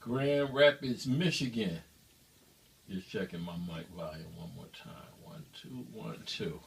Grand Rapids, Michigan. Just checking my mic volume one more time. 1, 2, 1, 2.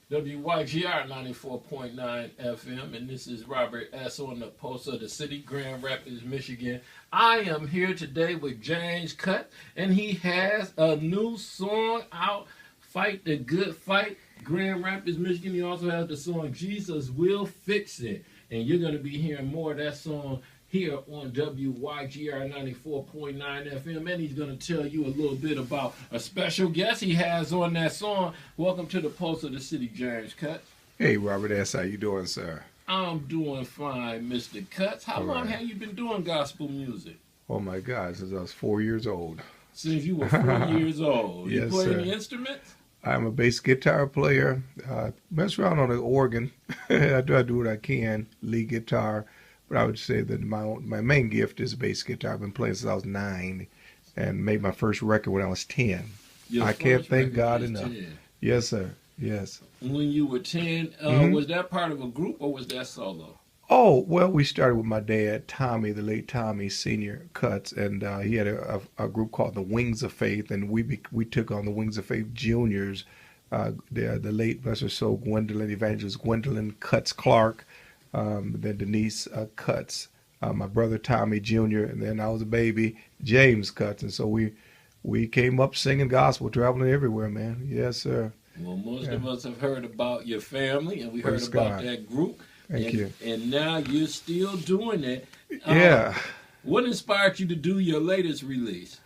WYGR 94.9 FM, and this is Robert S. on the Pulse of the City, Grand Rapids, Michigan. I am here today with James Cut, and he has a new song out, Fight the Good Fight, Grand Rapids, Michigan. He also has the song Jesus Will Fix It, and you're going to be hearing more of that song here on WYGR 94.9 FM, and he's going to tell you a little bit about a special guest he has on that song. Welcome to the Pulse of the City, James Cut. Hey, Robert S., how you doing, sir? I'm doing fine, Mr. Cuts. How long have you been doing gospel music? Oh, my God, since I was 4 years old. Since you were 4 years old. Yes, you play sir. any instruments? I'm a bass guitar player. Mess around on the organ. I do what I can, lead guitar. But I would say that my main gift is bass guitar. I've been playing since I was 9 and made my first record when I was 10. I can't thank God enough. 10. Yes, sir. Yes. When you were 10, was that part of a group or was that solo? Oh, well, we started with my dad, Tommy, the late Tommy, Senior Cuts, and he had a group called the Wings of Faith, and we took on the Wings of Faith Juniors, the late, bless her soul, Evangelist Gwendolyn Cuts Clark, then Denise Cuts, my brother Tommy Jr., and then I was a baby, James Cuts, and so we came up singing gospel, traveling everywhere, man. Yes, sir. Well, most of us have heard about your family, and we Praise heard about God. that group. Thank you. And now you're still doing it. Yeah. What inspired you to do your latest release?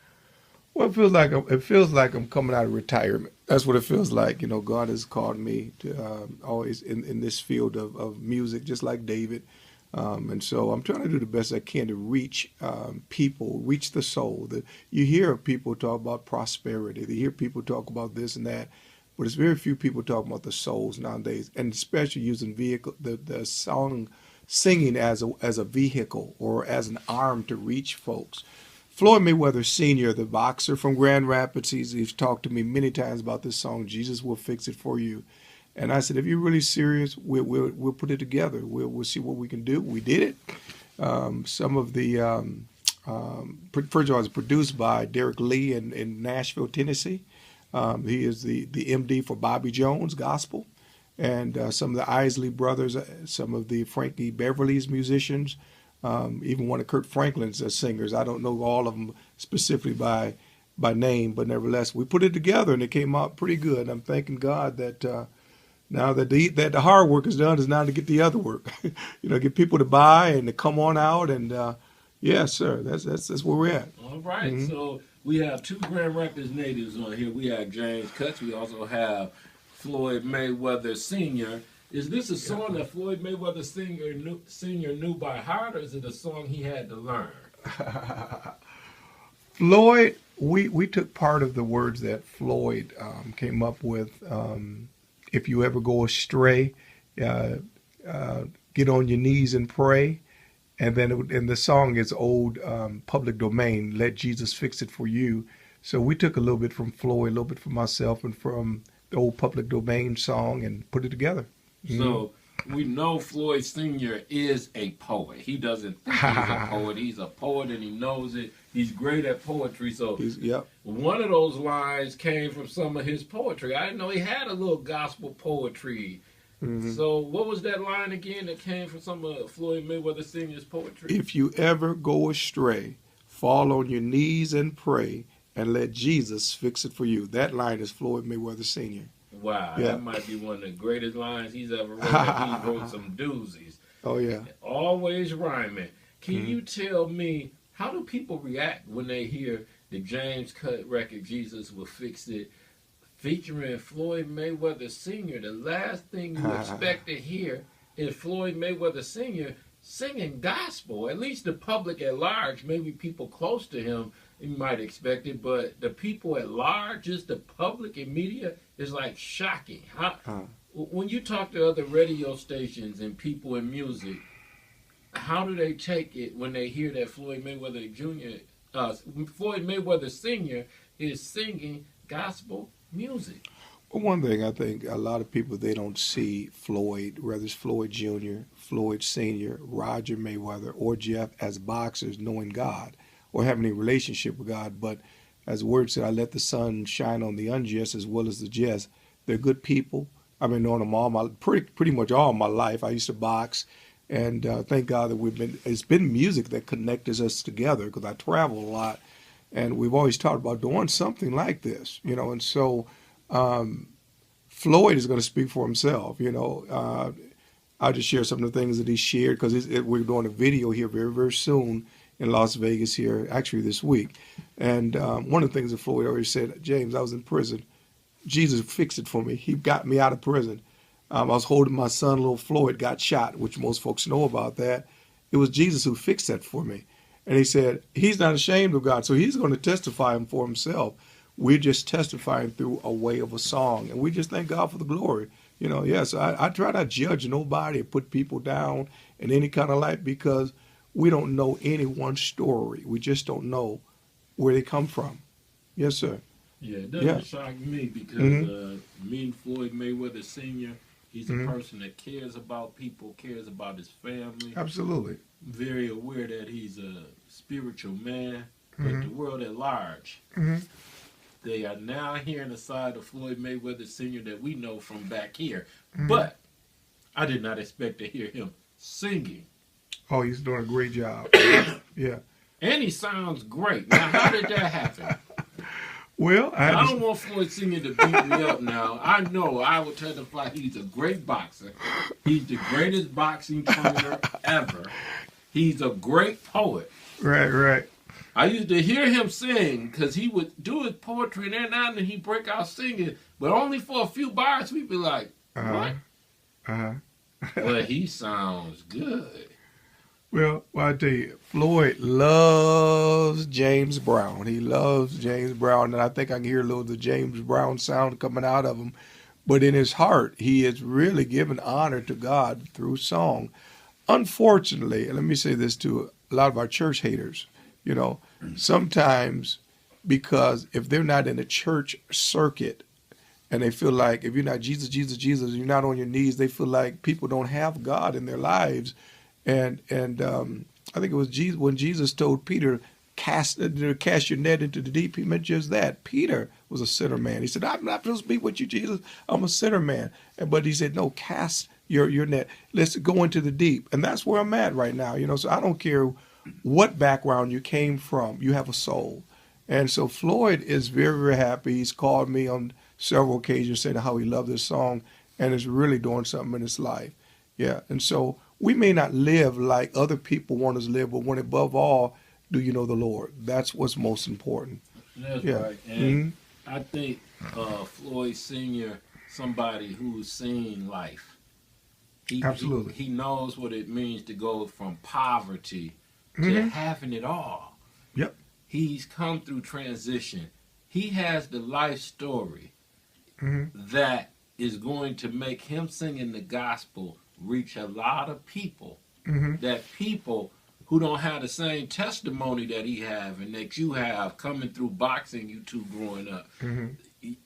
Well, it feels like I'm coming out of retirement. That's what it feels like. You know, God has called me to always in this field of music, just like David. And so I'm trying to do the best I can to reach people, reach the soul. That you hear people talk about prosperity. You hear people talk about this and that. But it's very few people talking about the souls nowadays, and especially using the song singing as a vehicle or as an arm to reach folks. Floyd Mayweather Sr., the boxer from Grand Rapids, he's talked to me many times about this song, Jesus Will Fix It For You. And I said, if you're really serious, we'll put it together. We'll see what we can do. We did it. Some of the, first of all, it's produced by Derek Lee in Nashville, Tennessee. He is the MD for Bobby Jones Gospel, and some of the Isley brothers, some of the Frankie Beverly's musicians, even one of Kurt Franklin's singers. I don't know all of them specifically by name, but nevertheless, we put it together and it came out pretty good. I'm thanking God that now that the hard work is done, is now to get the other work, get people to buy and to come on out, and yes, sir, that's where we're at. All right, So we have two Grand Rapids natives on here. We have James Cuts. We also have Floyd Mayweather Sr. Is this a song that Floyd Mayweather Sr. knew by heart, or is it a song he had to learn? Floyd, we took part of the words that Floyd came up with. If you ever go astray, get on your knees and pray. And then in the song is old public domain, Let Jesus Fix It For You. So we took a little bit from Floyd, a little bit from myself, and from the old public domain song and put it together. So we know Floyd Sr. is a poet. He doesn't think he's a poet. He's a poet and he knows it. He's great at poetry. So one of those lines came from some of his poetry. I didn't know he had a little gospel poetry. So what was that line again that came from some of Floyd Mayweather Sr.'s poetry? If you ever go astray, fall on your knees and pray, and let Jesus fix it for you. That line is Floyd Mayweather Sr. Wow, that might be one of the greatest lines he's ever wrote. He wrote some doozies. Oh, yeah. Always rhyming. Can you tell me, how do people react when they hear the James Cut record, Jesus Will Fix It, featuring Floyd Mayweather Sr.? The last thing you expect to hear is Floyd Mayweather Sr. singing gospel. At least the public at large, maybe people close to him, you might expect it, but the people at large, just the public and media, is like shocking. When you talk to other radio stations and people in music, how do they take it when they hear that Floyd Mayweather Sr. is singing gospel music? One thing I think a lot of people, they don't see Floyd, whether it's Floyd Jr., Floyd Sr., Roger Mayweather, or Jeff, as boxers knowing God or having a relationship with God. But as the word said, I let the sun shine on the unjust as well as the just. They're good people. I've been knowing them all my pretty much all my life. I used to box, and thank God that it's been music that connected us together, because I travel a lot, and we've always talked about doing something like this, and so. Floyd is going to speak for himself. I'll just share some of the things that he shared, because we're doing a video here very, very soon in Las Vegas here, actually this week. And one of the things that Floyd already said, James, I was in prison. Jesus fixed it for me. He got me out of prison. I was holding my son, little Floyd, got shot, which most folks know about that. It was Jesus who fixed that for me. And he said, he's not ashamed of God, so he's going to testify him for himself. We're just testifying through a way of a song, and we just thank God for the glory. Yes, I try not to judge nobody or put people down in any kind of light, because we don't know anyone's story. We just don't know where they come from. Yes, sir. Yeah, it doesn't shock me, because me and Floyd Mayweather Sr., he's a person that cares about people, cares about his family. Absolutely. Very aware that he's a spiritual man, but the world at large. They are now hearing the side of Floyd Mayweather Sr. that we know from back here. But I did not expect to hear him singing. Oh, he's doing a great job. Yeah. And he sounds great. Now, how did that happen? Well, I don't want Floyd Sr. to beat me up now. I know I will testify he's a great boxer. He's the greatest boxing trainer ever. He's a great poet. Right. I used to hear him sing, because he would do his poetry, and then now and then he'd break out singing, but only for a few bars. We'd be like, what? But he sounds good. Well, I tell you, Floyd loves James Brown. He loves James Brown, and I think I can hear a little of the James Brown sound coming out of him. But in his heart, he is really giving honor to God through song. Unfortunately, and let me say this to a lot of our church haters, sometimes, because if they're not in a church circuit and they feel like if you're not Jesus, Jesus, Jesus, you're not on your knees, they feel like people don't have God in their lives. And I think it was Jesus, when Jesus told Peter, cast your net into the deep, he meant just that. Peter was a sinner man. He said, I'm not supposed to be with you, Jesus. I'm a sinner man. But he said, no, cast your net. Let's go into the deep. And that's where I'm at right now. So I don't care what background you came from, you have a soul. And so Floyd is very, very happy. He's called me on several occasions saying how he loved this song and is really doing something in his life. Yeah. And so we may not live like other people want us to live, but when above all, do you know the Lord? That's what's most important. That's right. And I think Floyd Sr., somebody who's seen life. Absolutely. He knows what it means to go from poverty to having it all. Yep. He's come through transition. He has the life story that is going to make him singing the gospel reach a lot of people. That people who don't have the same testimony that he have and that you have coming through boxing, you two growing up.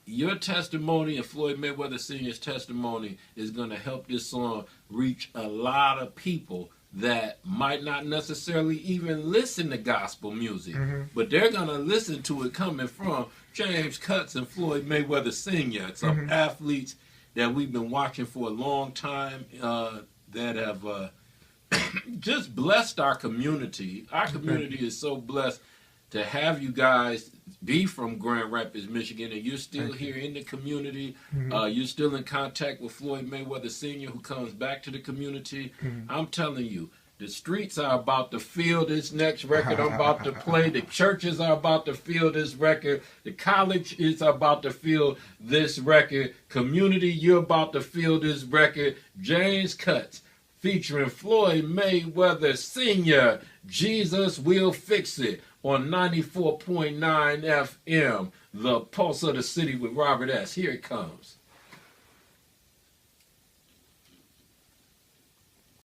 Your testimony and Floyd Mayweather Sr.'s testimony is going to help this song reach a lot of people that might not necessarily even listen to gospel music, but they're going to listen to it coming from James Cutts and Floyd Mayweather Sr., some athletes that we've been watching for a long time that have just blessed our community. Our community is so blessed to have you guys be from Grand Rapids, Michigan, and you're still here in the community. You're still in contact with Floyd Mayweather Sr., who comes back to the community. I'm telling you, the streets are about to feel this next record I'm about to play. The churches are about to feel this record. The college is about to feel this record. Community, you're about to feel this record. James Cutts, featuring Floyd Mayweather Sr., Jesus Will Fix It, on 94.9 FM, the Pulse of the City with Robert S. Here it comes.